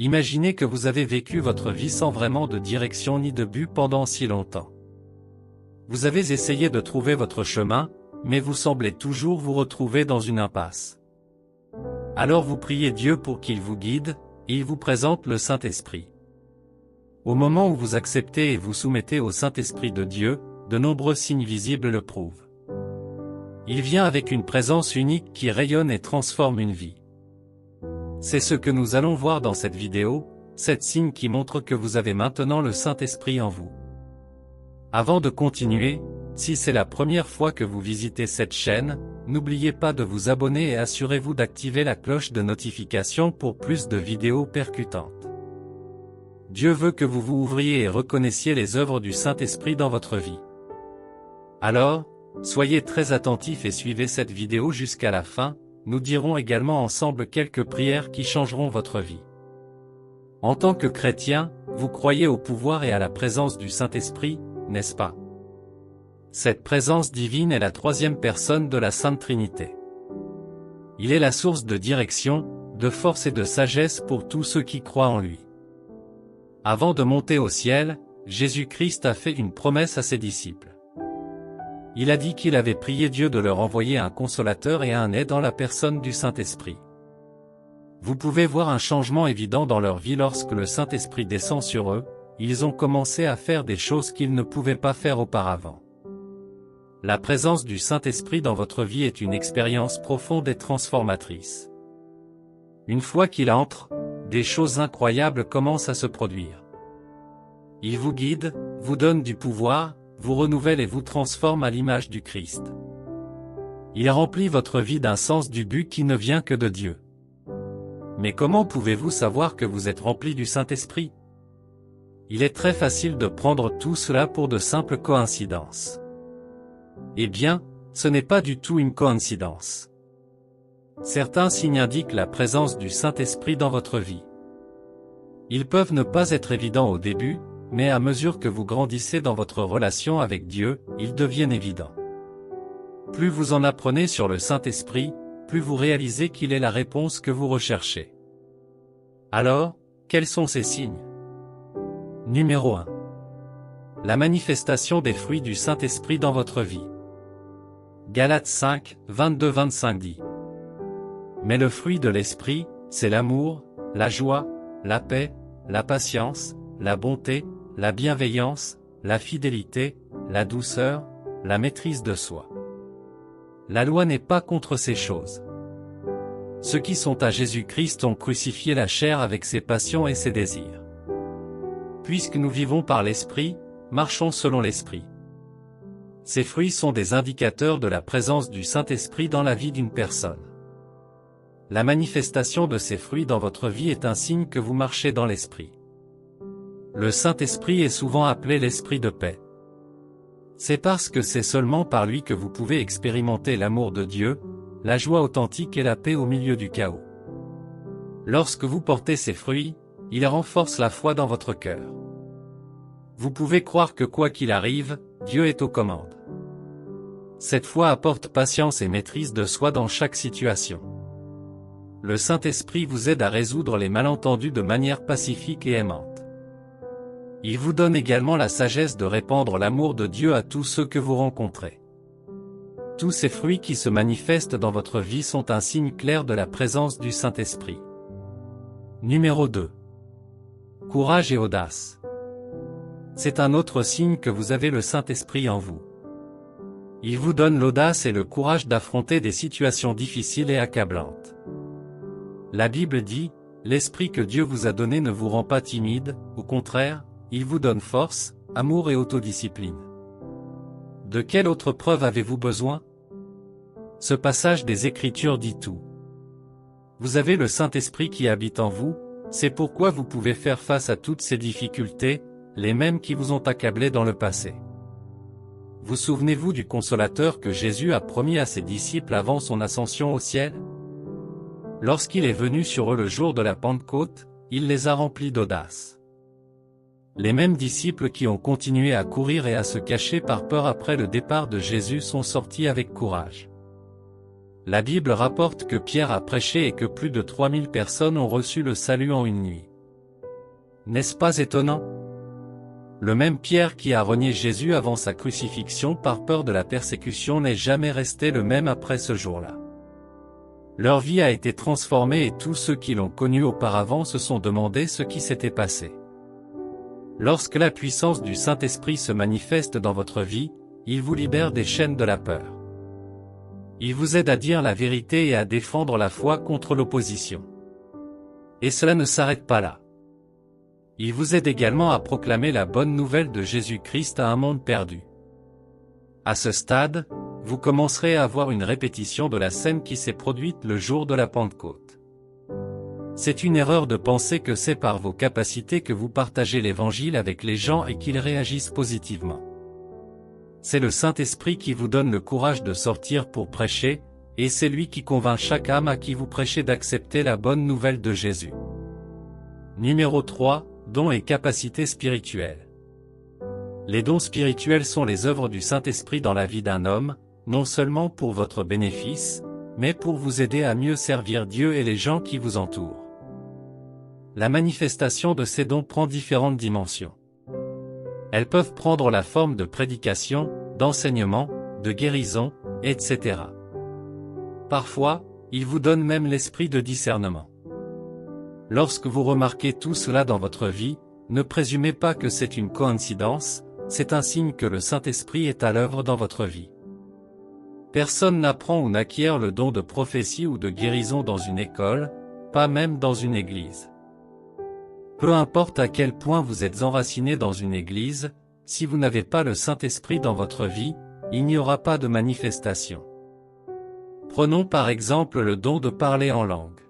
Imaginez que vous avez vécu votre vie sans vraiment de direction ni de but pendant si longtemps. Vous avez essayé de trouver votre chemin, mais vous semblez toujours vous retrouver dans une impasse. Alors vous priez Dieu pour qu'il vous guide, et il vous présente le Saint-Esprit. Au moment où vous acceptez et vous soumettez au Saint-Esprit de Dieu, de nombreux signes visibles le prouvent. Il vient avec une présence unique qui rayonne et transforme une vie. C'est ce que nous allons voir dans cette vidéo, 7 signes qui montrent que vous avez maintenant le Saint-Esprit en vous. Avant de continuer, si c'est la première fois que vous visitez cette chaîne, n'oubliez pas de vous abonner et assurez-vous d'activer la cloche de notification pour plus de vidéos percutantes. Dieu veut que vous vous ouvriez et reconnaissiez les œuvres du Saint-Esprit dans votre vie. Alors, soyez très attentifs et suivez cette vidéo jusqu'à la fin, nous dirons également ensemble quelques prières qui changeront votre vie. En tant que chrétien, vous croyez au pouvoir et à la présence du Saint-Esprit, n'est-ce pas? Cette présence divine est la troisième personne de la Sainte Trinité. Il est la source de direction, de force et de sagesse pour tous ceux qui croient en lui. Avant de monter au ciel, Jésus-Christ a fait une promesse à ses disciples. Il a dit qu'il avait prié Dieu de leur envoyer un consolateur et un aide en la personne du Saint-Esprit. Vous pouvez voir un changement évident dans leur vie lorsque le Saint-Esprit descend sur eux, ils ont commencé à faire des choses qu'ils ne pouvaient pas faire auparavant. La présence du Saint-Esprit dans votre vie est une expérience profonde et transformatrice. Une fois qu'il entre, des choses incroyables commencent à se produire. Il vous guide, vous donne du pouvoir, vous renouvelle et vous transforme à l'image du Christ. Il remplit votre vie d'un sens du but qui ne vient que de Dieu. Mais comment pouvez-vous savoir que vous êtes rempli du Saint-Esprit? Il est très facile de prendre tout cela pour de simples coïncidences. Eh bien, ce n'est pas du tout une coïncidence. Certains signes indiquent la présence du Saint-Esprit dans votre vie. Ils peuvent ne pas être évidents au début, mais à mesure que vous grandissez dans votre relation avec Dieu, ils deviennent évidents. Plus vous en apprenez sur le Saint-Esprit, plus vous réalisez qu'il est la réponse que vous recherchez. Alors, quels sont ces signes? Numéro 1. La manifestation des fruits du Saint-Esprit dans votre vie. Galates 5, 22-25 dit. Mais le fruit de l'Esprit, c'est l'amour, la joie, la paix, la patience, la bonté, la bienveillance, la fidélité, la douceur, la maîtrise de soi. La loi n'est pas contre ces choses. Ceux qui sont à Jésus-Christ ont crucifié la chair avec ses passions et ses désirs. Puisque nous vivons par l'Esprit, marchons selon l'Esprit. Ces fruits sont des indicateurs de la présence du Saint-Esprit dans la vie d'une personne. La manifestation de ces fruits dans votre vie est un signe que vous marchez dans l'Esprit. Le Saint-Esprit est souvent appelé l'Esprit de paix. C'est parce que c'est seulement par lui que vous pouvez expérimenter l'amour de Dieu, la joie authentique et la paix au milieu du chaos. Lorsque vous portez ces fruits, ils renforcent la foi dans votre cœur. Vous pouvez croire que quoi qu'il arrive, Dieu est aux commandes. Cette foi apporte patience et maîtrise de soi dans chaque situation. Le Saint-Esprit vous aide à résoudre les malentendus de manière pacifique et aimante. Il vous donne également la sagesse de répandre l'amour de Dieu à tous ceux que vous rencontrez. Tous ces fruits qui se manifestent dans votre vie sont un signe clair de la présence du Saint-Esprit. Numéro 2. Courage et audace. C'est un autre signe que vous avez le Saint-Esprit en vous. Il vous donne l'audace et le courage d'affronter des situations difficiles et accablantes. La Bible dit, « L'Esprit que Dieu vous a donné ne vous rend pas timide, au contraire, il vous donne force, amour et autodiscipline. » De quelle autre preuve avez-vous besoin? Ce passage des Écritures dit tout. Vous avez le Saint-Esprit qui habite en vous, c'est pourquoi vous pouvez faire face à toutes ces difficultés, les mêmes qui vous ont accablé dans le passé. Vous souvenez-vous du consolateur que Jésus a promis à ses disciples avant son ascension au ciel? Lorsqu'il est venu sur eux le jour de la Pentecôte, il les a remplis d'audace. Les mêmes disciples qui ont continué à courir et à se cacher par peur après le départ de Jésus sont sortis avec courage. La Bible rapporte que Pierre a prêché et que plus de 3000 personnes ont reçu le salut en une nuit. N'est-ce pas étonnant? Le même Pierre qui a renié Jésus avant sa crucifixion par peur de la persécution n'est jamais resté le même après ce jour-là. Leur vie a été transformée et tous ceux qui l'ont connu auparavant se sont demandé ce qui s'était passé. Lorsque la puissance du Saint-Esprit se manifeste dans votre vie, il vous libère des chaînes de la peur. Il vous aide à dire la vérité et à défendre la foi contre l'opposition. Et cela ne s'arrête pas là. Il vous aide également à proclamer la bonne nouvelle de Jésus-Christ à un monde perdu. À ce stade, vous commencerez à avoir une répétition de la scène qui s'est produite le jour de la Pentecôte. C'est une erreur de penser que c'est par vos capacités que vous partagez l'Évangile avec les gens et qu'ils réagissent positivement. C'est le Saint-Esprit qui vous donne le courage de sortir pour prêcher, et c'est lui qui convainc chaque âme à qui vous prêchez d'accepter la bonne nouvelle de Jésus. Numéro 3, dons et capacités spirituelles. Les dons spirituels sont les œuvres du Saint-Esprit dans la vie d'un homme, non seulement pour votre bénéfice, mais pour vous aider à mieux servir Dieu et les gens qui vous entourent. La manifestation de ces dons prend différentes dimensions. Elles peuvent prendre la forme de prédication, d'enseignement, de guérison, etc. Parfois, il vous donne même l'esprit de discernement. Lorsque vous remarquez tout cela dans votre vie, ne présumez pas que c'est une coïncidence, c'est un signe que le Saint-Esprit est à l'œuvre dans votre vie. Personne n'apprend ou n'acquiert le don de prophétie ou de guérison dans une école, pas même dans une église. Peu importe à quel point vous êtes enraciné dans une église, si vous n'avez pas le Saint-Esprit dans votre vie, il n'y aura pas de manifestation. Prenons par exemple le don de parler en langue.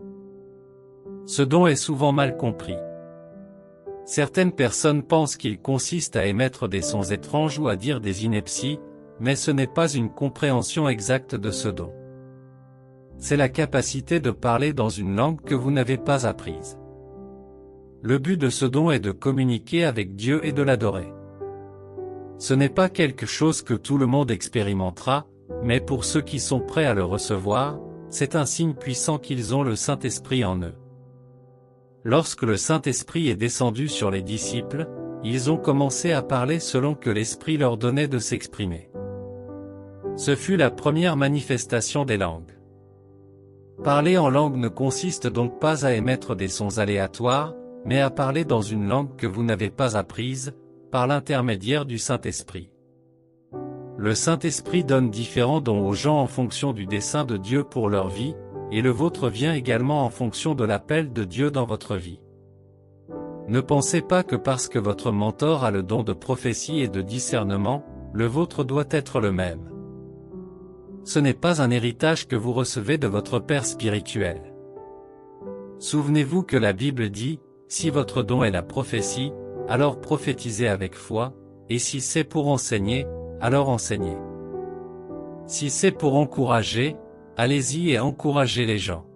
Ce don est souvent mal compris. Certaines personnes pensent qu'il consiste à émettre des sons étranges ou à dire des inepties, mais ce n'est pas une compréhension exacte de ce don. C'est la capacité de parler dans une langue que vous n'avez pas apprise. Le but de ce don est de communiquer avec Dieu et de l'adorer. Ce n'est pas quelque chose que tout le monde expérimentera, mais pour ceux qui sont prêts à le recevoir, c'est un signe puissant qu'ils ont le Saint-Esprit en eux. Lorsque le Saint-Esprit est descendu sur les disciples, ils ont commencé à parler selon que l'Esprit leur donnait de s'exprimer. Ce fut la première manifestation des langues. Parler en langue ne consiste donc pas à émettre des sons aléatoires, mais à parler dans une langue que vous n'avez pas apprise, par l'intermédiaire du Saint-Esprit. Le Saint-Esprit donne différents dons aux gens en fonction du dessein de Dieu pour leur vie, et le vôtre vient également en fonction de l'appel de Dieu dans votre vie. Ne pensez pas que parce que votre mentor a le don de prophétie et de discernement, le vôtre doit être le même. Ce n'est pas un héritage que vous recevez de votre Père spirituel. Souvenez-vous que la Bible dit, « Si votre don est la prophétie, alors prophétisez avec foi, et si c'est pour enseigner, alors enseignez. Si c'est pour encourager, allez-y et encouragez les gens.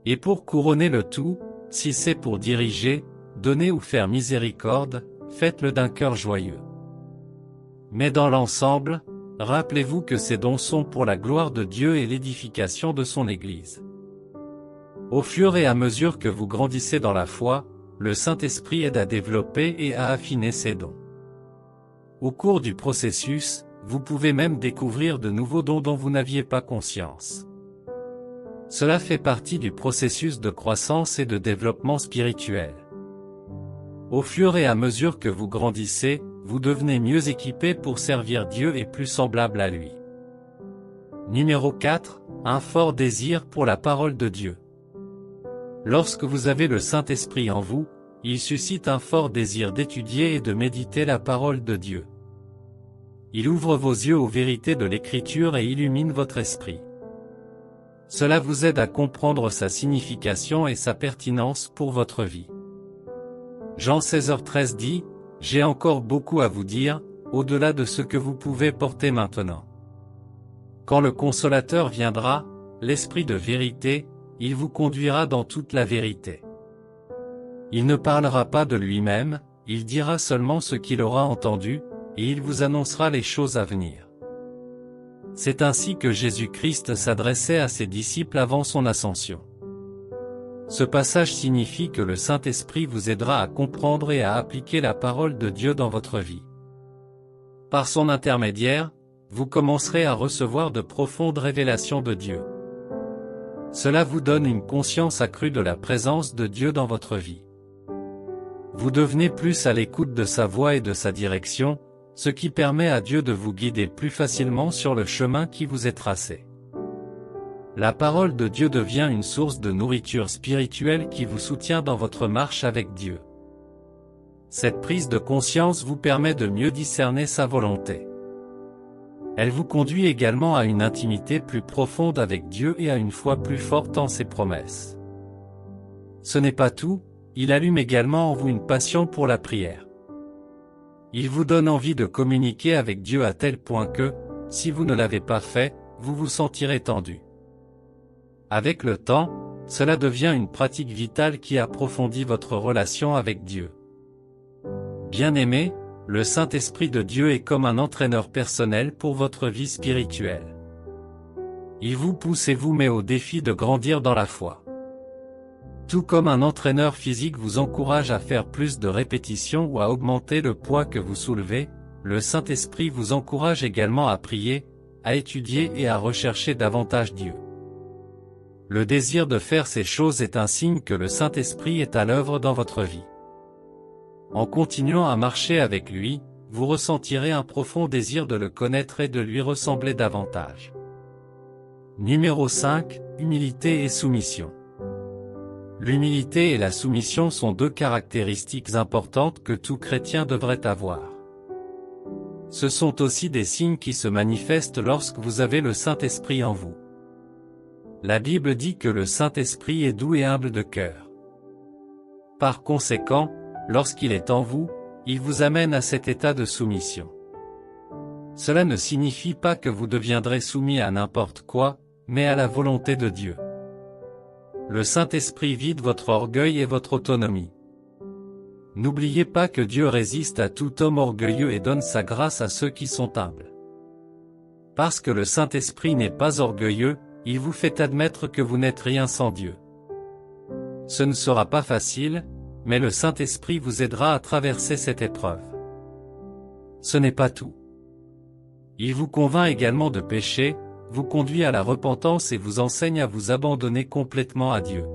Et pour couronner le tout, si c'est pour diriger, donner ou faire miséricorde, faites-le d'un cœur joyeux. Mais dans l'ensemble, rappelez-vous que ces dons sont pour la gloire de Dieu et l'édification de son Église. Au fur et à mesure que vous grandissez dans la foi, le Saint-Esprit aide à développer et à affiner ces dons. Au cours du processus, vous pouvez même découvrir de nouveaux dons dont vous n'aviez pas conscience. Cela fait partie du processus de croissance et de développement spirituel. Au fur et à mesure que vous grandissez, vous devenez mieux équipé pour servir Dieu et plus semblable à lui. Numéro 4, un fort désir pour la parole de Dieu. Lorsque vous avez le Saint-Esprit en vous, il suscite un fort désir d'étudier et de méditer la parole de Dieu. Il ouvre vos yeux aux vérités de l'Écriture et illumine votre esprit. Cela vous aide à comprendre sa signification et sa pertinence pour votre vie. Jean 16h13 dit, « J'ai encore beaucoup à vous dire, au-delà de ce que vous pouvez porter maintenant. Quand le Consolateur viendra, l'Esprit de vérité, il vous conduira dans toute la vérité. Il ne parlera pas de lui-même, il dira seulement ce qu'il aura entendu, et il vous annoncera les choses à venir. » C'est ainsi que Jésus-Christ s'adressait à ses disciples avant son ascension. Ce passage signifie que le Saint-Esprit vous aidera à comprendre et à appliquer la parole de Dieu dans votre vie. Par son intermédiaire, vous commencerez à recevoir de profondes révélations de Dieu. Cela vous donne une conscience accrue de la présence de Dieu dans votre vie. Vous devenez plus à l'écoute de sa voix et de sa direction, ce qui permet à Dieu de vous guider plus facilement sur le chemin qui vous est tracé. La parole de Dieu devient une source de nourriture spirituelle qui vous soutient dans votre marche avec Dieu. Cette prise de conscience vous permet de mieux discerner sa volonté. Elle vous conduit également à une intimité plus profonde avec Dieu et à une foi plus forte en ses promesses. Ce n'est pas tout, il allume également en vous une passion pour la prière. Il vous donne envie de communiquer avec Dieu à tel point que, si vous ne l'avez pas fait, vous vous sentirez tendu. Avec le temps, cela devient une pratique vitale qui approfondit votre relation avec Dieu. Bien-aimés, le Saint-Esprit de Dieu est comme un entraîneur personnel pour votre vie spirituelle. Il vous pousse et vous met au défi de grandir dans la foi. Tout comme un entraîneur physique vous encourage à faire plus de répétitions ou à augmenter le poids que vous soulevez, le Saint-Esprit vous encourage également à prier, à étudier et à rechercher davantage Dieu. Le désir de faire ces choses est un signe que le Saint-Esprit est à l'œuvre dans votre vie. En continuant à marcher avec lui, vous ressentirez un profond désir de le connaître et de lui ressembler davantage. Numéro 5, humilité et soumission. L'humilité et la soumission sont deux caractéristiques importantes que tout chrétien devrait avoir. Ce sont aussi des signes qui se manifestent lorsque vous avez le Saint-Esprit en vous. La Bible dit que le Saint-Esprit est doux et humble de cœur. Par conséquent, lorsqu'il est en vous, il vous amène à cet état de soumission. Cela ne signifie pas que vous deviendrez soumis à n'importe quoi, mais à la volonté de Dieu. Le Saint-Esprit vide votre orgueil et votre autonomie. N'oubliez pas que Dieu résiste à tout homme orgueilleux et donne sa grâce à ceux qui sont humbles. Parce que le Saint-Esprit n'est pas orgueilleux, il vous fait admettre que vous n'êtes rien sans Dieu. Ce ne sera pas facile, mais le Saint-Esprit vous aidera à traverser cette épreuve. Ce n'est pas tout. Il vous convainc également de péché, vous conduit à la repentance et vous enseigne à vous abandonner complètement à Dieu.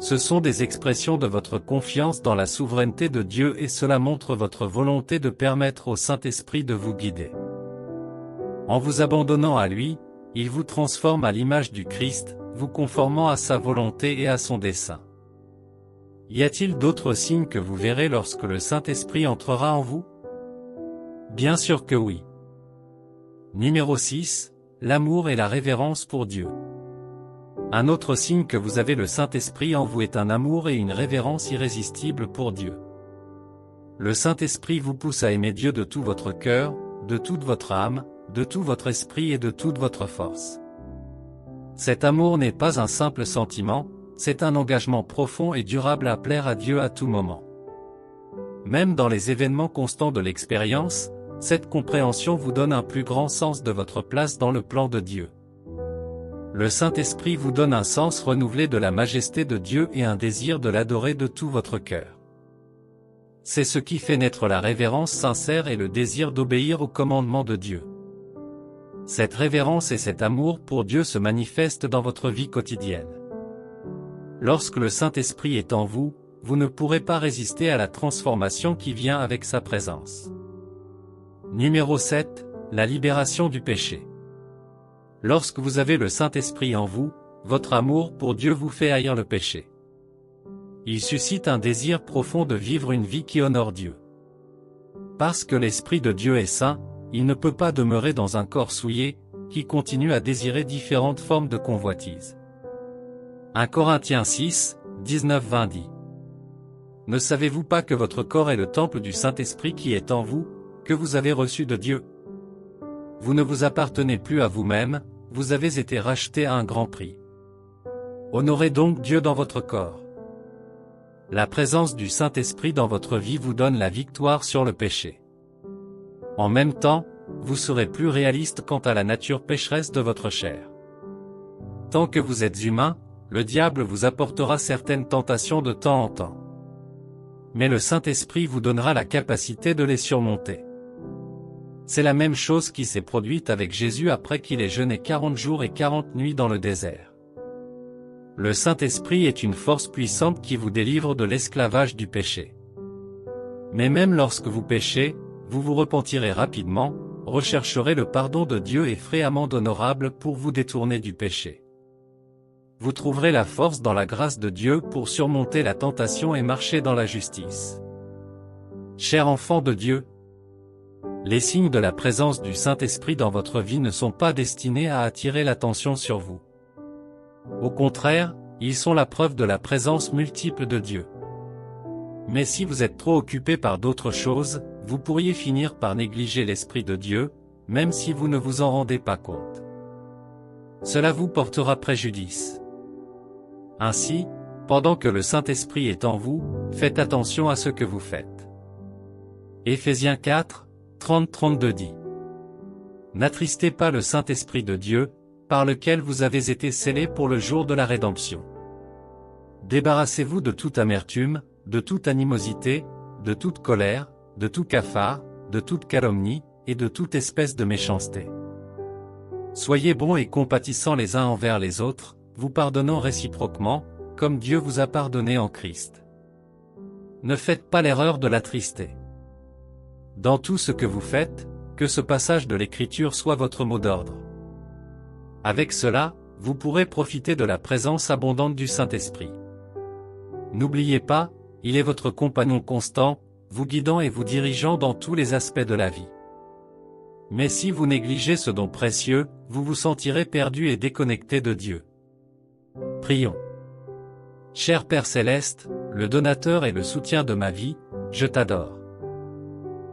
Ce sont des expressions de votre confiance dans la souveraineté de Dieu et cela montre votre volonté de permettre au Saint-Esprit de vous guider. En vous abandonnant à lui, il vous transforme à l'image du Christ, vous conformant à sa volonté et à son dessein. Y a-t-il d'autres signes que vous verrez lorsque le Saint-Esprit entrera en vous? Bien sûr que oui. Numéro 6, l'amour et la révérence pour Dieu. Un autre signe que vous avez le Saint-Esprit en vous est un amour et une révérence irrésistibles pour Dieu. Le Saint-Esprit vous pousse à aimer Dieu de tout votre cœur, de toute votre âme, de tout votre esprit et de toute votre force. Cet amour n'est pas un simple sentiment, c'est un engagement profond et durable à plaire à Dieu à tout moment. Même dans les événements constants de l'expérience, cette compréhension vous donne un plus grand sens de votre place dans le plan de Dieu. Le Saint-Esprit vous donne un sens renouvelé de la majesté de Dieu et un désir de l'adorer de tout votre cœur. C'est ce qui fait naître la révérence sincère et le désir d'obéir aux commandements de Dieu. Cette révérence et cet amour pour Dieu se manifestent dans votre vie quotidienne. Lorsque le Saint-Esprit est en vous, vous ne pourrez pas résister à la transformation qui vient avec sa présence. Numéro 7, la libération du péché. Lorsque vous avez le Saint-Esprit en vous, votre amour pour Dieu vous fait haïr le péché. Il suscite un désir profond de vivre une vie qui honore Dieu. Parce que l'Esprit de Dieu est saint, il ne peut pas demeurer dans un corps souillé, qui continue à désirer différentes formes de convoitise. 1 Corinthiens 6, 19-20 dit. Ne savez-vous pas que votre corps est le temple du Saint-Esprit qui est en vous, que vous avez reçu de Dieu? Vous ne vous appartenez plus à vous-même, vous avez été racheté à un grand prix. Honorez donc Dieu dans votre corps. La présence du Saint-Esprit dans votre vie vous donne la victoire sur le péché. En même temps, vous serez plus réaliste quant à la nature pécheresse de votre chair. Tant que vous êtes humain, le diable vous apportera certaines tentations de temps en temps. Mais le Saint-Esprit vous donnera la capacité de les surmonter. C'est la même chose qui s'est produite avec Jésus après qu'il ait jeûné 40 jours et 40 nuits dans le désert. Le Saint-Esprit est une force puissante qui vous délivre de l'esclavage du péché. Mais même lorsque vous péchez, vous vous repentirez rapidement, rechercherez le pardon de Dieu et ferez amende honorable pour vous détourner du péché. Vous trouverez la force dans la grâce de Dieu pour surmonter la tentation et marcher dans la justice. Chers enfants de Dieu, les signes de la présence du Saint-Esprit dans votre vie ne sont pas destinés à attirer l'attention sur vous. Au contraire, ils sont la preuve de la présence multiple de Dieu. Mais si vous êtes trop occupé par d'autres choses, vous pourriez finir par négliger l'Esprit de Dieu, même si vous ne vous en rendez pas compte. Cela vous portera préjudice. Ainsi, pendant que le Saint-Esprit est en vous, faites attention à ce que vous faites. Éphésiens 4, 30-32 dit : N'attristez pas le Saint-Esprit de Dieu, par lequel vous avez été scellés pour le jour de la rédemption. Débarrassez-vous de toute amertume, de toute animosité, de toute colère, de tout cafard, de toute calomnie, et de toute espèce de méchanceté. Soyez bons et compatissants les uns envers les autres, vous pardonnant réciproquement, comme Dieu vous a pardonné en Christ. Ne faites pas l'erreur de l'attrister. Dans tout ce que vous faites, que ce passage de l'Écriture soit votre mot d'ordre. Avec cela, vous pourrez profiter de la présence abondante du Saint-Esprit. N'oubliez pas, il est votre compagnon constant, vous guidant et vous dirigeant dans tous les aspects de la vie. Mais si vous négligez ce don précieux, vous vous sentirez perdu et déconnecté de Dieu. Prions. Cher Père Céleste, le donateur et le soutien de ma vie, je t'adore.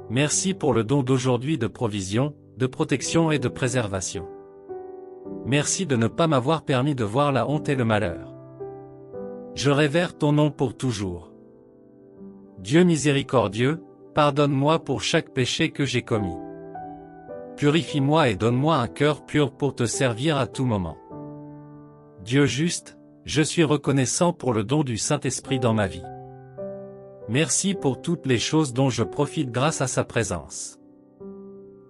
Merci pour le don d'aujourd'hui de provision, de protection et de préservation. Merci de ne pas m'avoir permis de voir la honte et le malheur. Je révère ton nom pour toujours. Dieu miséricordieux, pardonne-moi pour chaque péché que j'ai commis. Purifie-moi et donne-moi un cœur pur pour te servir à tout moment. Dieu juste, je suis reconnaissant pour le don du Saint-Esprit dans ma vie. Merci pour toutes les choses dont je profite grâce à sa présence.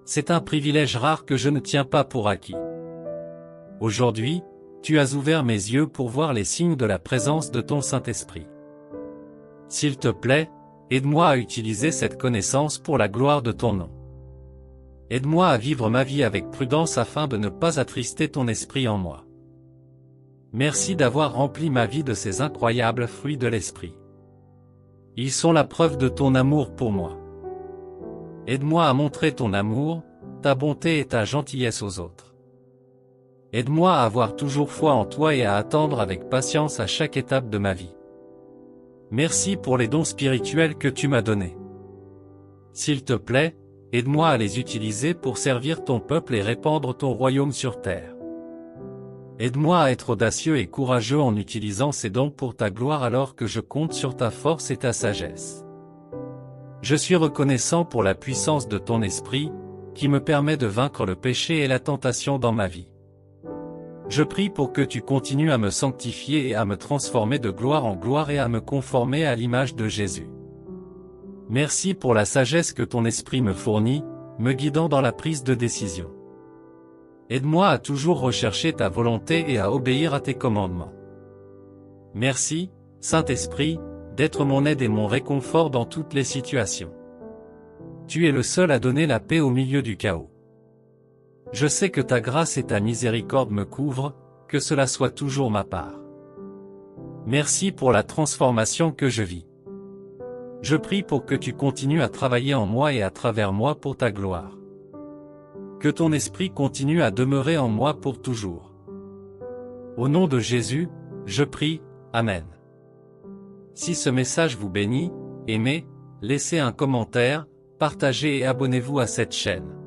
C'est un privilège rare que je ne tiens pas pour acquis. Aujourd'hui, tu as ouvert mes yeux pour voir les signes de la présence de ton Saint-Esprit. S'il te plaît, aide-moi à utiliser cette connaissance pour la gloire de ton nom. Aide-moi à vivre ma vie avec prudence afin de ne pas attrister ton esprit en moi. Merci d'avoir rempli ma vie de ces incroyables fruits de l'Esprit. Ils sont la preuve de ton amour pour moi. Aide-moi à montrer ton amour, ta bonté et ta gentillesse aux autres. Aide-moi à avoir toujours foi en toi et à attendre avec patience à chaque étape de ma vie. Merci pour les dons spirituels que tu m'as donnés. S'il te plaît, aide-moi à les utiliser pour servir ton peuple et répandre ton royaume sur terre. Aide-moi à être audacieux et courageux en utilisant ces dons pour ta gloire alors que je compte sur ta force et ta sagesse. Je suis reconnaissant pour la puissance de ton esprit, qui me permet de vaincre le péché et la tentation dans ma vie. Je prie pour que tu continues à me sanctifier et à me transformer de gloire en gloire et à me conformer à l'image de Jésus. Merci pour la sagesse que ton esprit me fournit, me guidant dans la prise de décision. Aide-moi à toujours rechercher ta volonté et à obéir à tes commandements. Merci, Saint-Esprit, d'être mon aide et mon réconfort dans toutes les situations. Tu es le seul à donner la paix au milieu du chaos. Je sais que ta grâce et ta miséricorde me couvrent, que cela soit toujours ma part. Merci pour la transformation que je vis. Je prie pour que tu continues à travailler en moi et à travers moi pour ta gloire. Que ton esprit continue à demeurer en moi pour toujours. Au nom de Jésus, je prie, Amen. Si ce message vous bénit, aimez, laissez un commentaire, partagez et abonnez-vous à cette chaîne.